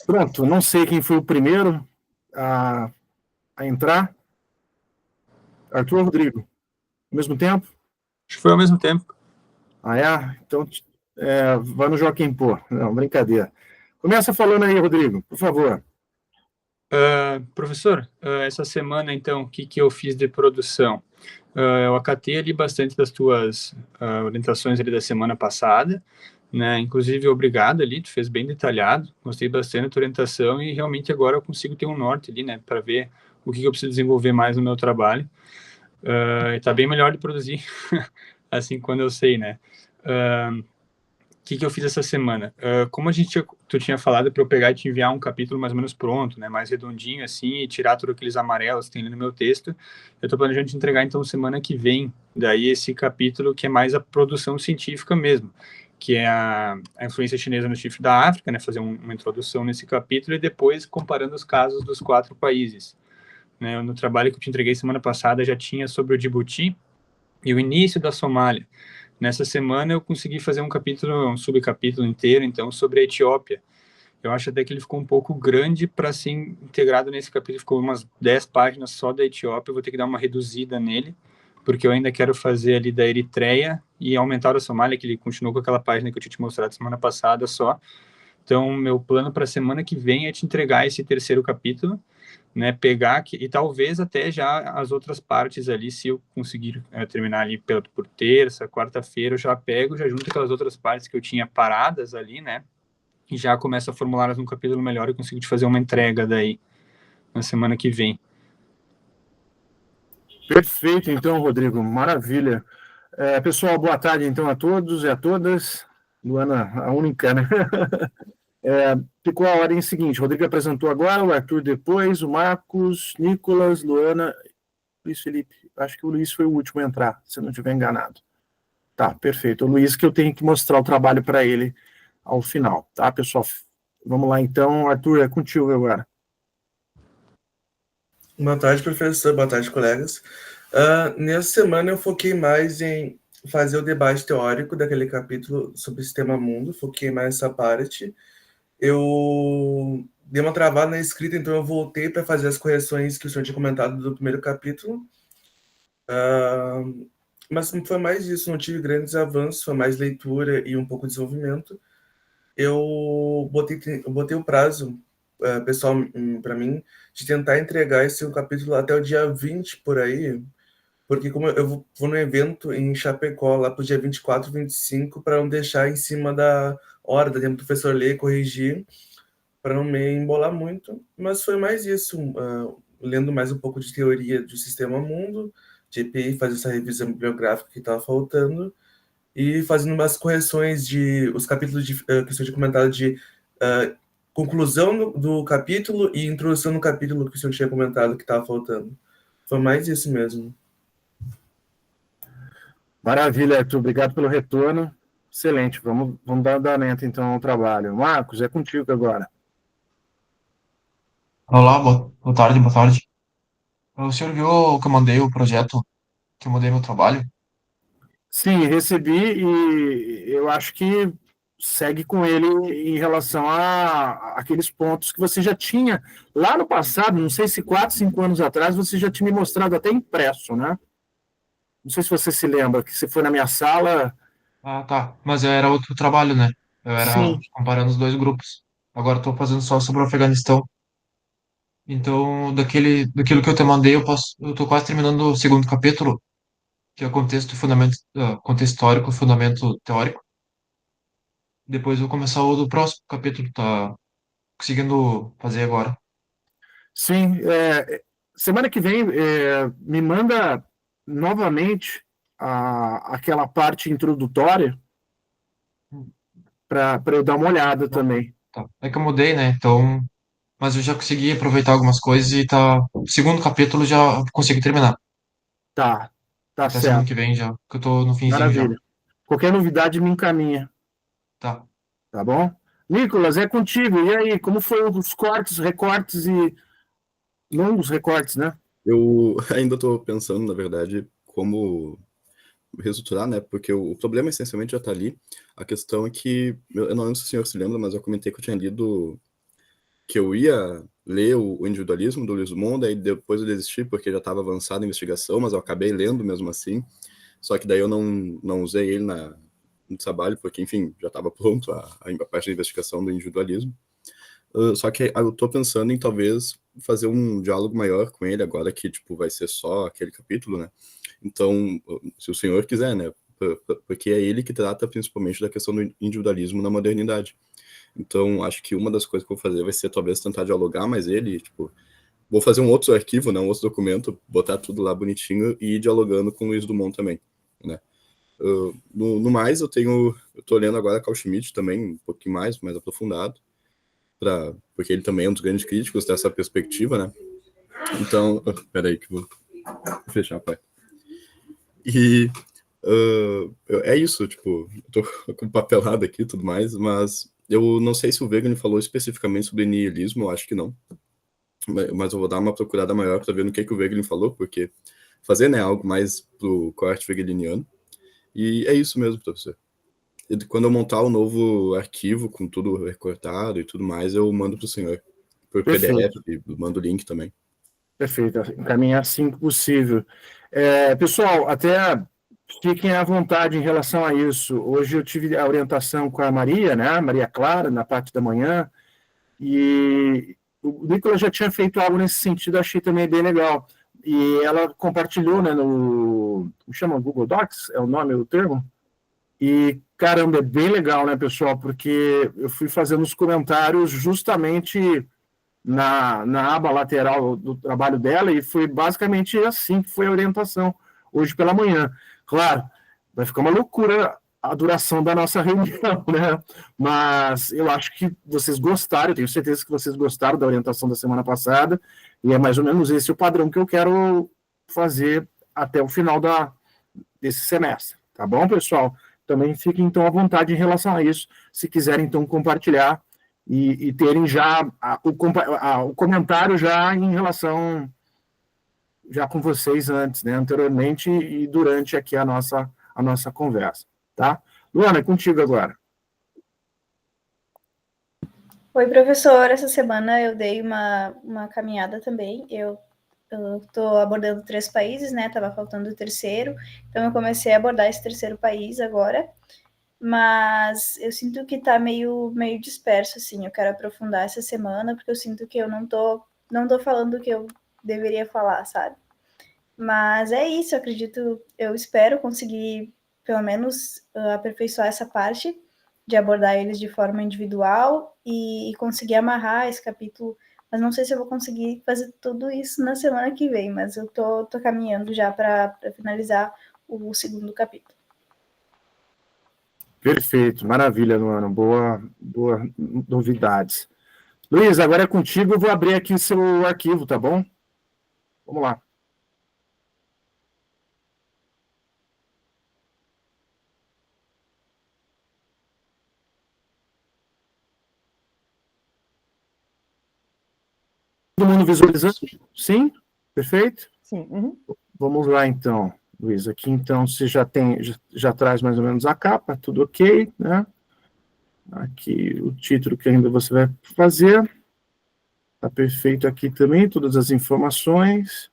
Pronto, não sei quem foi o primeiro a, a entrar. Arthur ou Rodrigo? Ao mesmo tempo? Acho que foi ao mesmo tempo. Ah, é? Então, vai no Joaquim Pô. Não, brincadeira. Começa falando aí, Rodrigo, por favor. Professor, essa semana, então, o que eu fiz de produção? Eu acatei ali bastante das tuas orientações ali da semana passada, né? Inclusive, obrigado ali, tu fez bem detalhado, gostei bastante da tua orientação e realmente agora eu consigo ter um norte ali, né? Para ver o que eu preciso desenvolver mais no meu trabalho. E tá bem melhor de produzir, assim, quando eu sei, né? Que eu fiz essa semana? Como tu tinha falado para eu pegar e te enviar um capítulo mais ou menos pronto, né, mais redondinho assim, e tirar todos aqueles amarelos que tem ali no meu texto, eu estou planejando te entregar então semana que vem, daí esse capítulo que é mais a produção científica mesmo, que é a influência chinesa no chifre da África, né, fazer uma introdução nesse capítulo e depois comparando os casos dos 4 países. Né, no trabalho que eu te entreguei semana passada já tinha sobre o Djibouti e o início da Somália. Nessa semana eu consegui fazer um capítulo, um subcapítulo inteiro, então, sobre a Etiópia. Eu acho até que ele ficou um pouco grande para ser integrado nesse capítulo, ficou umas 10 páginas só da Etiópia, eu vou ter que dar uma reduzida nele, porque eu ainda quero fazer ali da Eritreia e aumentar a Somália, que ele continuou com aquela página que eu tinha te mostrado semana passada só. Então, meu plano para a semana que vem é te entregar esse terceiro capítulo, né, pegar aqui, e talvez até já as outras partes ali, se eu conseguir terminar ali por terça, quarta-feira, eu já pego, já junto aquelas outras partes que eu tinha paradas ali, né, e já começo a formulá-las num capítulo melhor e consigo te fazer uma entrega daí na semana que vem. Perfeito, então, Rodrigo, maravilha. Pessoal, boa tarde, então, a todos e a todas. Luana, a única, né? Ficou a ordem seguinte: o Rodrigo apresentou agora, o Arthur depois, o Marcos, Nicolas, Luana, Luiz Felipe. Acho que o Luiz foi o último a entrar, se eu não estiver enganado. Tá, perfeito. O Luiz, que eu tenho que mostrar o trabalho para ele ao final, tá, pessoal? Vamos lá, então. Arthur, é contigo agora. Boa tarde, professor. Boa tarde, colegas. Nessa semana eu foquei mais em fazer o debate teórico daquele capítulo sobre o sistema mundo, foquei mais nessa parte. Eu dei uma travada na escrita, então eu voltei para fazer as correções que o senhor tinha comentado do primeiro capítulo. Mas foi mais isso, não tive grandes avanços, foi mais leitura e um pouco de desenvolvimento. Eu botei o prazo pessoal para mim de tentar entregar esse capítulo até o dia 20 por aí, porque como eu vou no evento em Chapecó lá pro dia 24, 25 para não deixar em cima da hora, da tempo do professor ler, corrigir, para não me embolar muito, mas foi mais isso, lendo mais um pouco de teoria do sistema mundo, de EPI, fazer essa revisão bibliográfica que estava faltando, e fazendo umas correções de os capítulos que você tinha comentado de conclusão do capítulo e introdução no capítulo que o senhor tinha comentado que estava faltando. Foi mais isso mesmo. Maravilha, Arthur. Obrigado pelo retorno. Excelente. Vamos dar andamento, então, ao trabalho. Marcos, é contigo agora. Olá, boa tarde, boa tarde. O senhor viu que eu mandei o projeto, que eu mandei meu trabalho? Sim, recebi e eu acho que segue com ele em relação a aqueles pontos que você já tinha lá no passado, não sei se 4, 5 anos atrás, você já tinha me mostrado até impresso, né? Não sei se você se lembra, que você foi na minha sala. Ah, tá. Mas era outro trabalho, né? Eu era Sim, comparando os dois grupos. Agora eu tô fazendo só sobre o Afeganistão. Então, daquilo que eu te mandei, eu tô quase terminando o segundo capítulo, que é o contexto e fundamento, contexto histórico, fundamento teórico. Depois eu vou começar o do próximo capítulo, tá conseguindo fazer agora. sim. Semana que vem, me manda novamente aquela parte introdutória para eu dar uma olhada também. Tá. É que eu mudei, né? Então, mas eu já consegui aproveitar algumas coisas e tá. O segundo capítulo já consigo terminar. Tá, tá Até semana certo. que vem já, que eu tô no finzinho já. Maravilha. Qualquer novidade me encaminha, Tá. tá bom? Nicolas, é contigo. E aí, como foi os cortes, recortes e longos recortes, né? Eu ainda estou pensando, na verdade, como reestruturar, né? Porque o problema essencialmente já está ali. A questão é que, eu não lembro se o senhor se lembra, mas eu comentei que eu tinha lido que eu ia ler o Individualismo do Luiz Dumont, daí depois eu desisti porque já estava avançada a investigação, mas eu acabei lendo mesmo assim, só que daí eu não usei ele no trabalho, porque, enfim, já estava pronto a parte da investigação do individualismo. Só que eu tô pensando em talvez fazer um diálogo maior com ele agora que, tipo, vai ser só aquele capítulo, né? Então, se o senhor quiser, né? Porque é ele que trata principalmente da questão do individualismo na modernidade. Então, acho que uma das coisas que eu vou fazer vai ser talvez tentar dialogar mais ele, tipo, vou fazer um outro arquivo, né? Um outro documento, botar tudo lá bonitinho e ir dialogando com o Luiz Dumont também, né? No mais, eu tô lendo agora Carl Schmitt também, um pouquinho mais aprofundado, porque ele também é um dos grandes críticos dessa perspectiva, né? Então, peraí que vou fechar a parte. E é isso, tipo, eu tô com papelado aqui e tudo mais, mas eu não sei se o Wegener falou especificamente sobre niilismo, eu acho que não. Mas eu vou dar uma procurada maior para ver no que o Wegener falou, porque fazer, né, algo mais pro corte wegeliniano. E é isso mesmo, professor. E quando eu montar o novo arquivo com tudo recortado e tudo mais, eu mando para o senhor por Perfeito. PDF, e mando o link também. Perfeito, encaminhar assim que possível. Pessoal, até fiquem à vontade em relação a isso. Hoje eu tive a orientação com a Maria, né, Maria Clara, na parte da manhã, e o Nicolas já tinha feito algo nesse sentido, achei também bem legal. E ela compartilhou, né, como chama? Google Docs, é o nome, o termo? E, caramba, é bem legal, né, pessoal, porque eu fui fazendo os comentários justamente na aba lateral do trabalho dela, e foi basicamente assim que foi a orientação, hoje pela manhã. Claro, vai ficar uma loucura a duração da nossa reunião, né? Mas eu acho que vocês gostaram, eu tenho certeza que vocês gostaram da orientação da semana passada, e é mais ou menos esse o padrão que eu quero fazer até o final desse semestre, tá bom, pessoal? Também fiquem, então, à vontade em relação a isso, se quiserem, então, compartilhar e terem já o comentário já em relação, já com vocês antes, né, anteriormente e durante aqui a nossa conversa, tá? Luana, é contigo agora. Oi, professor. Essa semana eu dei uma caminhada também. Eu estou abordando 3 países, né? Estava faltando o terceiro, então eu comecei a abordar esse terceiro país agora, mas eu sinto que está meio disperso, assim. Eu quero aprofundar essa semana, porque eu sinto que eu não tô falando o que eu deveria falar, sabe? Mas é isso, eu espero conseguir, pelo menos, aperfeiçoar essa parte de abordar eles de forma individual e conseguir amarrar esse capítulo, mas não sei se eu vou conseguir fazer tudo isso na semana que vem, mas eu tô caminhando já para finalizar o segundo capítulo. Perfeito, maravilha, Luana, boa novidades. Luiz, agora é contigo, eu vou abrir aqui o seu arquivo, tá bom? Vamos lá. Todo mundo visualizando? Sim? Perfeito? Sim. Uhum. Vamos lá, então, Luiz. Aqui, então, você já traz mais ou menos a capa, tudo ok, né? Aqui o título que ainda você vai fazer. Tá perfeito aqui também, todas as informações.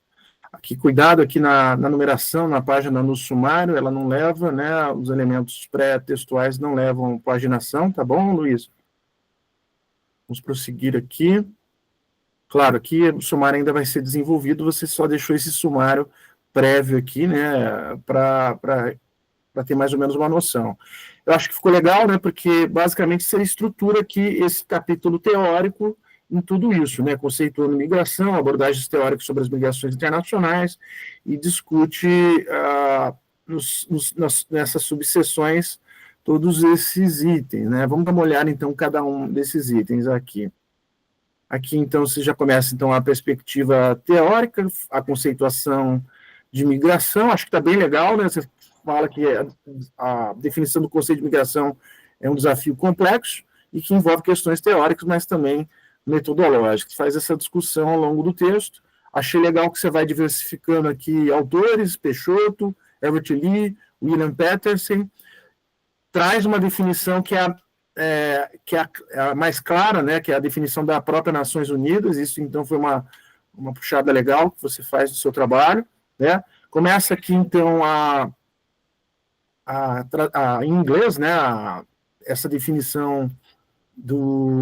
Aqui, cuidado aqui na numeração, na página no sumário, ela não leva, né? Os elementos pré-textuais não levam paginação, tá bom, Luiz? Vamos prosseguir aqui. Claro, aqui o sumário ainda vai ser desenvolvido, você só deixou esse sumário prévio aqui, né, para ter mais ou menos uma noção. Eu acho que ficou legal, né, porque basicamente você estrutura aqui esse capítulo teórico em tudo isso, né, conceituando migração, abordagens teóricas sobre as migrações internacionais, e discute nessas subseções todos esses itens, né. Vamos dar uma olhada, então, cada um desses itens aqui. Aqui, então, você já começa, então, a perspectiva teórica, a conceituação de migração, acho que está bem legal, né? Você fala que a definição do conceito de migração é um desafio complexo e que envolve questões teóricas, mas também metodológicas. Faz essa discussão ao longo do texto. Achei legal que você vai diversificando aqui autores, Peixoto, Everett Lee, William Peterson. Traz uma definição que é que é a mais clara, né, que é a definição da própria Nações Unidas. Isso, então, foi uma puxada legal que você faz do seu trabalho, né? Começa aqui, então, em inglês, né, essa definição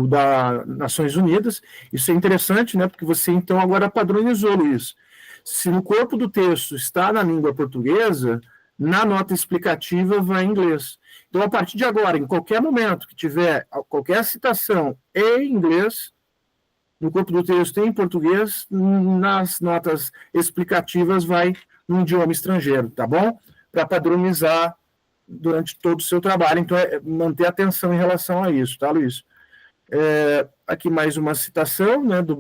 da Nações Unidas. Isso é interessante, né, porque você, então, agora padronizou isso. Se no corpo do texto está na língua portuguesa, na nota explicativa vai em inglês. Então, a partir de agora, em qualquer momento que tiver qualquer citação em inglês, no corpo do texto em português, nas notas explicativas vai num idioma estrangeiro, tá bom? Para padronizar durante todo o seu trabalho. Então, manter atenção em relação a isso, tá, Luiz? Aqui mais uma citação, né, do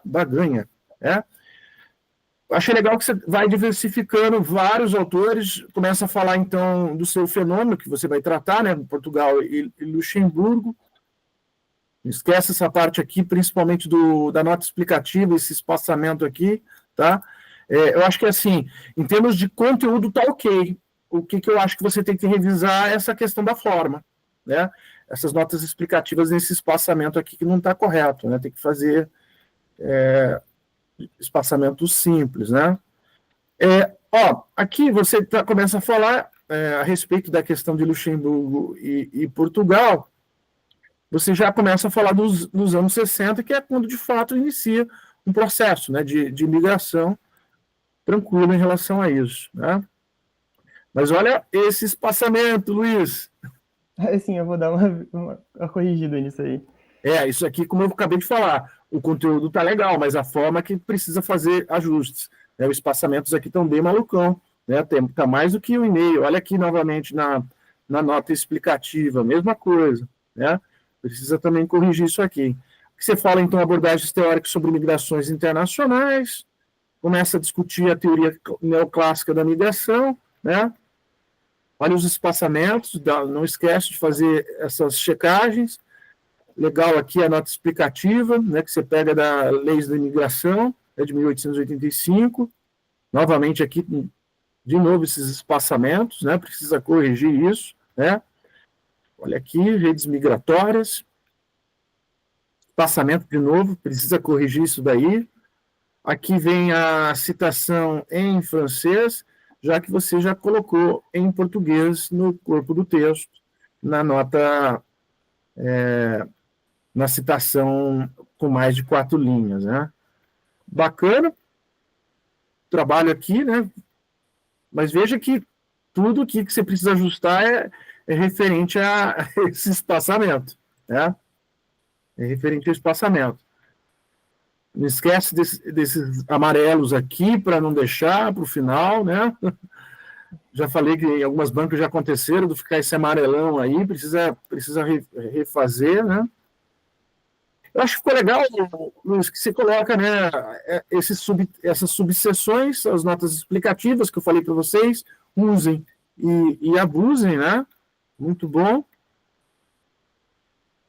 Baganha, né? Achei legal que você vai diversificando vários autores, começa a falar, então, do seu fenômeno, que você vai tratar, né, Portugal e Luxemburgo. Não esquece essa parte aqui, principalmente da nota explicativa, esse espaçamento aqui, tá? Eu acho que, assim, em termos de conteúdo, tá ok. O que eu acho que você tem que revisar é essa questão da forma, né? Essas notas explicativas nesse espaçamento aqui que não está correto, né? Tem que fazer espaçamento simples, né? Aqui você começa a falar a respeito da questão de Luxemburgo e Portugal. Você já começa a falar dos anos 60, que é quando, de fato, inicia um processo, né, de imigração tranquilo em relação a isso, né? Mas olha esse espaçamento, Luiz. Sim, eu vou dar uma corrigida nisso aí. Isso aqui, como eu acabei de falar, o conteúdo tá legal, mas a forma que precisa fazer ajustes, né? Os espaçamentos aqui estão bem malucão, né? Tá mais do que o e-mail. Olha aqui novamente na nota explicativa, mesma coisa, né? Precisa também corrigir isso aqui. Você fala, então, abordagens teóricas sobre migrações internacionais, começa a discutir a teoria neoclássica da migração, né? Olha os espaçamentos, não esquece de fazer essas checagens. Legal aqui a nota explicativa, né, que você pega da Leis da Imigração, de 1885. Novamente aqui, de novo, esses espaçamentos, né, precisa corrigir isso, né? Olha aqui, redes migratórias. Espaçamento de novo, precisa corrigir isso daí. Aqui vem a citação em francês, já que você já colocou em português no corpo do texto, na nota, na citação com mais de 4 linhas, né? Bacana. Trabalho aqui, né? Mas veja que tudo aqui que você precisa ajustar é referente a esse espaçamento, né? É referente ao espaçamento. Não esquece desses amarelos aqui, para não deixar para o final, né? Já falei que em algumas bancas já aconteceram, de ficar esse amarelão aí, precisa refazer, né? Eu acho que ficou legal, Luiz, que você coloca, né, essas subseções, as notas explicativas que eu falei para vocês, usem e abusem, né? Muito bom.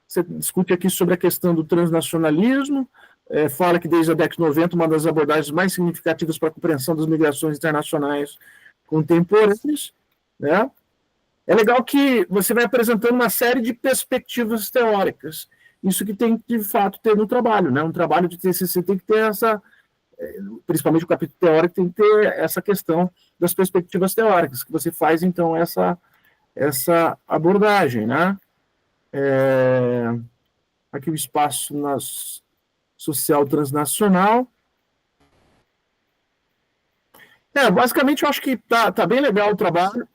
Você discute aqui sobre a questão do transnacionalismo, fala que desde a década de 90, uma das abordagens mais significativas para a compreensão das migrações internacionais contemporâneas, né? É legal que você vai apresentando uma série de perspectivas teóricas. Isso que tem que, de fato, ter no trabalho, né? Um trabalho de TCC tem que ter essa, principalmente o capítulo teórico, tem que ter essa questão das perspectivas teóricas, que você faz, então, essa abordagem, né? Aqui o espaço social transnacional. Basicamente, eu acho que tá bem legal o trabalho.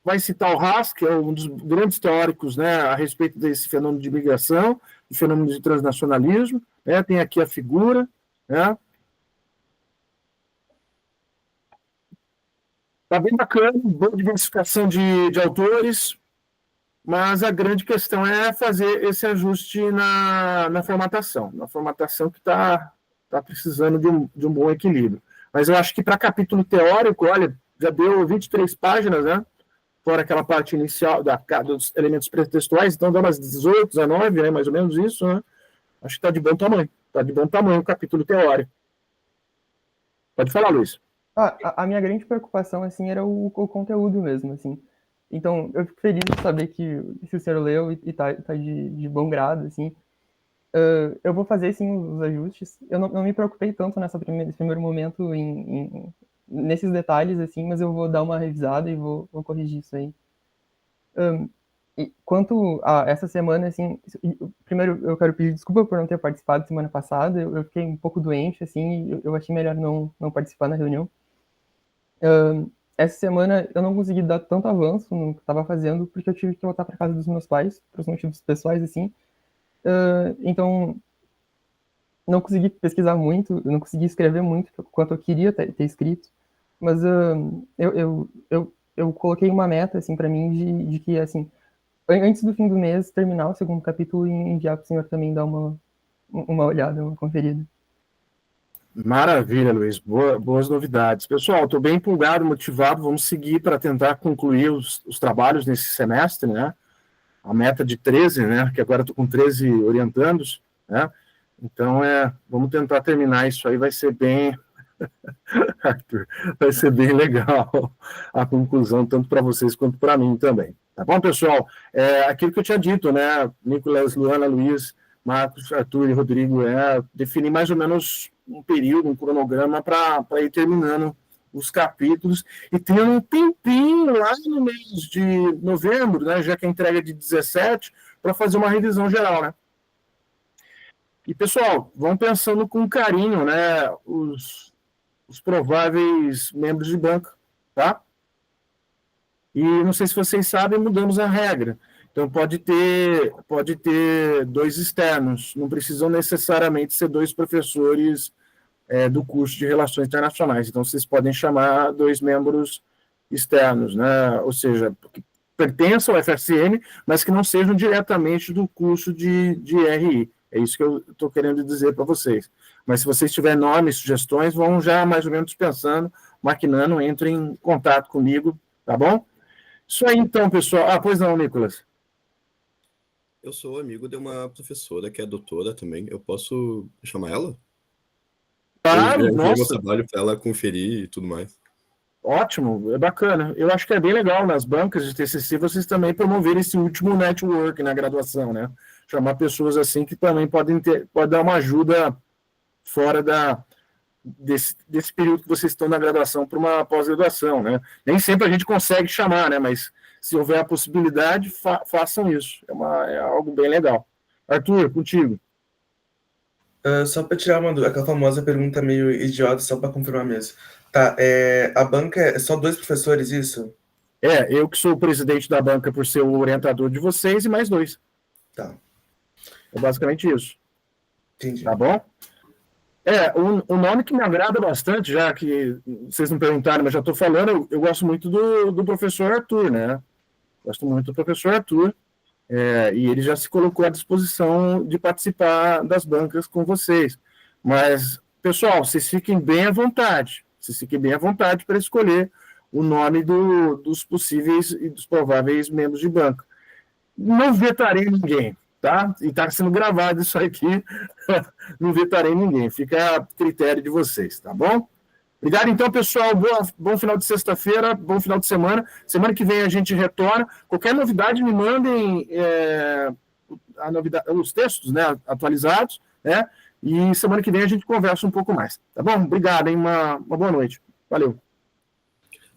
Vai citar o Haas, que é um dos grandes teóricos, né, a respeito desse fenômeno de migração, de fenômeno de transnacionalismo, né? Tem aqui a figura, né? Tá bem bacana, boa diversificação de autores, mas a grande questão é fazer esse ajuste na formatação. Na formatação que está precisando de um bom equilíbrio. Mas eu acho que para capítulo teórico, olha, já deu 23 páginas, né? Fora aquela parte inicial dos elementos pretextuais, então dá umas 18, 19, né? Mais ou menos isso, né? Acho que está de bom tamanho. Está de bom tamanho o capítulo teórico. Pode falar, Luiz. A minha grande preocupação, assim, era o conteúdo mesmo, assim. Então, eu fico feliz de saber que o senhor leu e tá de bom grado, assim. Eu vou fazer, sim, os ajustes. Eu não me preocupei tanto nesse primeiro momento nesses detalhes, assim, mas eu vou dar uma revisada e vou corrigir isso aí. E quanto a essa semana, assim, primeiro eu quero pedir desculpa por não ter participado semana passada. Eu fiquei um pouco doente, assim, e eu achei melhor não participar na reunião. Essa semana eu não consegui dar tanto avanço no que eu estava fazendo, porque eu tive que voltar para casa dos meus pais, por motivos pessoais, assim. Então, não consegui pesquisar muito, eu não consegui escrever muito, quanto eu queria ter escrito, mas eu coloquei uma meta, assim, para mim, de que, assim, antes do fim do mês, terminar o segundo capítulo e enviar para o senhor também dar uma olhada, uma conferida. Maravilha, Luiz. Boas novidades. Pessoal, estou bem empolgado, motivado. Vamos seguir para tentar concluir os trabalhos nesse semestre, né? A meta de 13, né? Que agora estou com 13 orientandos, né? Então, vamos tentar terminar isso aí. Vai ser bem... Arthur, vai ser bem legal a conclusão, tanto para vocês quanto para mim também. Tá bom, pessoal? Aquilo que eu tinha dito, né? Nicolas, Luana, Luiz, Marcos, Arthur e Rodrigo, definir mais ou menos um período, um cronograma para ir terminando os capítulos e ter um tempinho lá no mês de novembro, né, já que a entrega é de 17, para fazer uma revisão geral, né? E, pessoal, vão pensando com carinho, né, os prováveis membros de banca, tá? E não sei se vocês sabem, mudamos a regra. Então, pode ter 2 externos, não precisam necessariamente ser 2 professores do curso de Relações Internacionais. Então, vocês podem chamar 2 membros externos, né? Ou seja, que pertençam ao FSM, mas que não sejam diretamente do curso de RI. É isso que eu estou querendo dizer para vocês. Mas se vocês tiverem nomes, sugestões, vão já mais ou menos pensando, maquinando, entrem em contato comigo, tá bom? Isso aí, então, pessoal. Pois não, Nicolas. Eu sou amigo de uma professora que é doutora também. Eu posso chamar ela? Claro, eu enviei meu nossa. trabalho para ela conferir e tudo mais. Ótimo, é bacana. Eu acho que é bem legal nas bancas de TCC vocês também promoverem esse último network na graduação, né? Chamar pessoas assim que também pode dar uma ajuda fora desse período que vocês estão na graduação para uma pós-graduação, né? Nem sempre a gente consegue chamar, né? Mas se houver a possibilidade, façam isso. É algo bem legal. Arthur, contigo. Só para tirar aquela famosa pergunta meio idiota, só para confirmar mesmo. Tá, a banca é só 2 professores, isso? Eu que sou o presidente da banca por ser o orientador de vocês e mais 2. Tá. É basicamente isso. Entendi. Tá bom? Um nome que me agrada bastante, já que vocês não perguntaram, mas já estou falando, eu gosto muito do professor Arthur, né? Gosto muito do professor Arthur, e ele já se colocou à disposição de participar das bancas com vocês. Mas, pessoal, vocês fiquem bem à vontade. Para escolher o nome dos possíveis e dos prováveis membros de banca. Não vetarei ninguém, tá? E está sendo gravado isso aqui, não vetarei ninguém. Fica a critério de vocês, tá bom? Obrigado, então, pessoal. Bom final de sexta-feira, bom final de semana. Semana que vem a gente retorna. Qualquer novidade, me mandem os textos, né, atualizados, né? E semana que vem a gente conversa um pouco mais. Tá bom? Obrigado, hein? Uma boa noite. Valeu.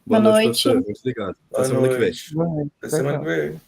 Boa noite, professor. Muito obrigado. Até semana que vem. Boa noite. Até semana que vem.